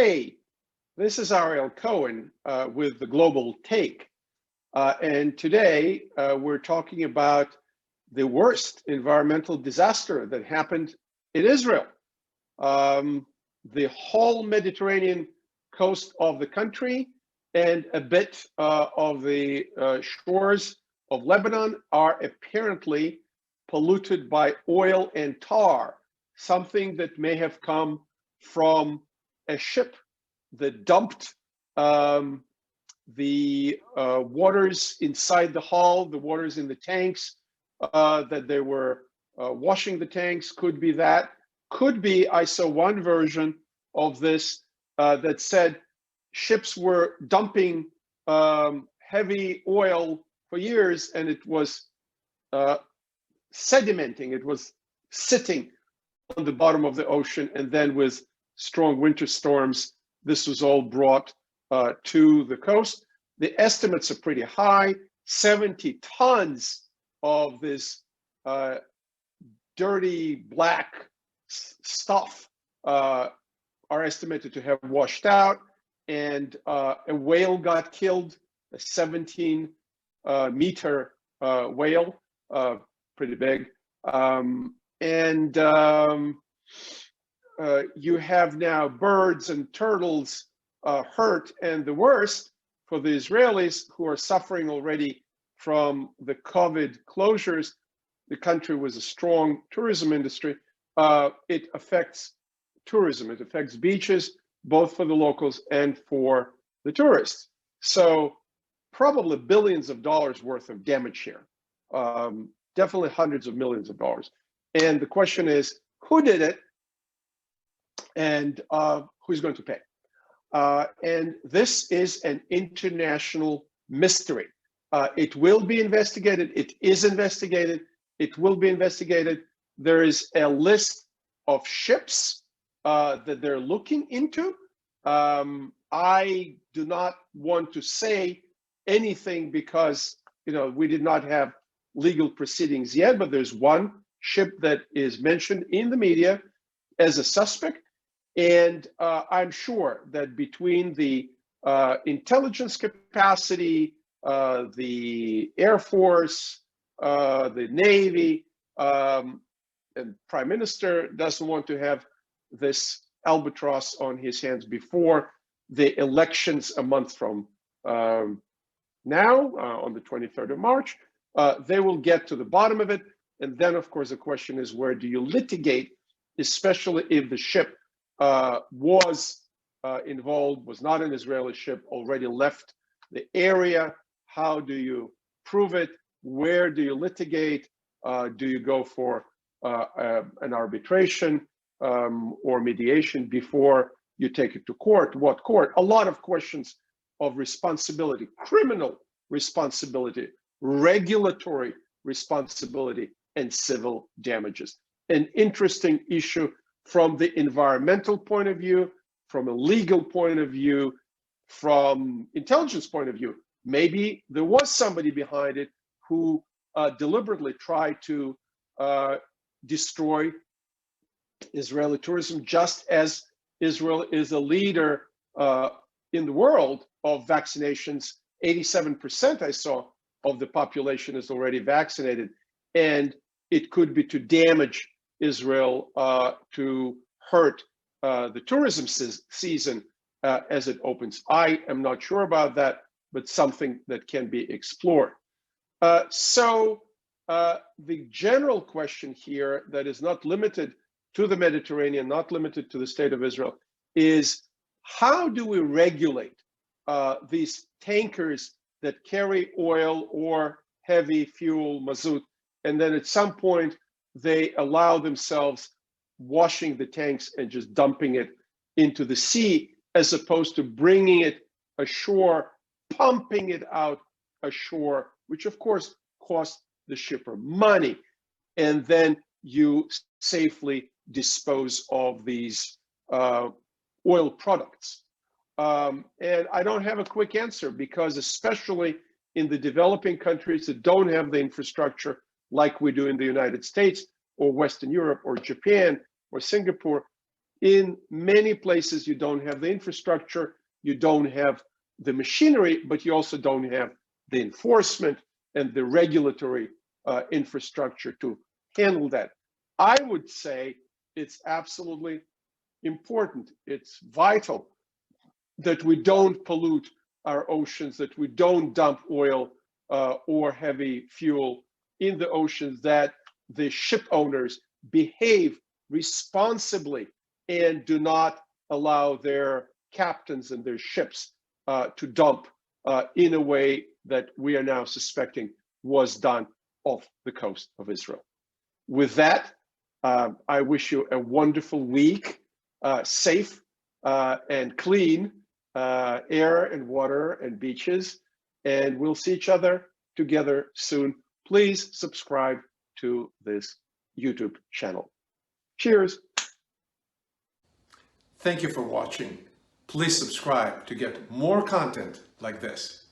Hey, this is Ariel Cohen with the Global Take. And today we're talking about the worst environmental disaster that happened in Israel. The whole Mediterranean coast of the country and a bit of the shores of Lebanon are apparently polluted by oil and tar, something that may have come from a ship that dumped the waters inside the hull, the waters in the tanks, that they were washing the tanks. Could be that. Could be, I saw one version of this that said ships were dumping heavy oil for years and it was sedimenting, it was sitting on the bottom of the ocean, and then with strong winter storms, this was all brought to the coast. The estimates are pretty high. 70 tons of this dirty black stuff are estimated to have washed out, and a whale got killed, a 17-meter whale, pretty big. You have now birds and turtles hurt, and the worst for the Israelis who are suffering already from the COVID closures. The country was a strong tourism industry. It affects tourism. It affects beaches, both for the locals and for the tourists. So probably billions of dollars worth of damage here. Definitely hundreds of millions of dollars. And the question is, who did it and who's going to pay? And this is an international mystery. It will be investigated. It is investigated. It will be investigated. There is a list of ships that they're looking into. I do not want to say anything because we did not have legal proceedings yet, but there's one ship that is mentioned in the media as a suspect. And I'm sure that between the intelligence capacity, the Air Force, the Navy, and Prime Minister doesn't want to have this albatross on his hands before the elections a month from now, on the 23rd of March. They will get to the bottom of it. And then, of course, the question is, where do you litigate, especially if the ship was involved, was not an Israeli ship, already left the area? How do you prove it? Where do you litigate? Do you go for an arbitration or mediation before you take it to court? What court? A lot of questions of responsibility, criminal responsibility, regulatory responsibility, and civil damages. An interesting issue from the environmental point of view, from a legal point of view, from intelligence point of view. Maybe there was somebody behind it who deliberately tried to destroy Israeli tourism, just as Israel is a leader in the world of vaccinations. 87%, I saw, of the population is already vaccinated. And it could be to damage Israel, to hurt the tourism season as it opens. I am not sure about that, but something that can be explored. So the general question here, that is not limited to the Mediterranean, not limited to the state of Israel, is how do we regulate these tankers that carry oil or heavy fuel, mazout, and then at some point they allow themselves washing the tanks and just dumping it into the sea, as opposed to bringing it ashore, pumping it out ashore, which of course costs the shipper money. And then you safely dispose of these oil products. And I don't have a quick answer, because especially in the developing countries that don't have the infrastructure like we do in the United States or Western Europe or Japan or Singapore, In many places, you don't have the infrastructure, you don't have the machinery, but you also don't have the enforcement and the regulatory infrastructure to handle that. I would say it's absolutely important, it's vital that we don't pollute our oceans, that we don't dump oil or heavy fuel in the oceans, that the ship owners behave responsibly and do not allow their captains and their ships to dump in a way that we are now suspecting was done off the coast of Israel. With that, I wish you a wonderful week, safe and clean air and water and beaches, and we'll see each other together soon. Please subscribe to this YouTube channel. Cheers. Thank you for watching. Please subscribe to get more content like this.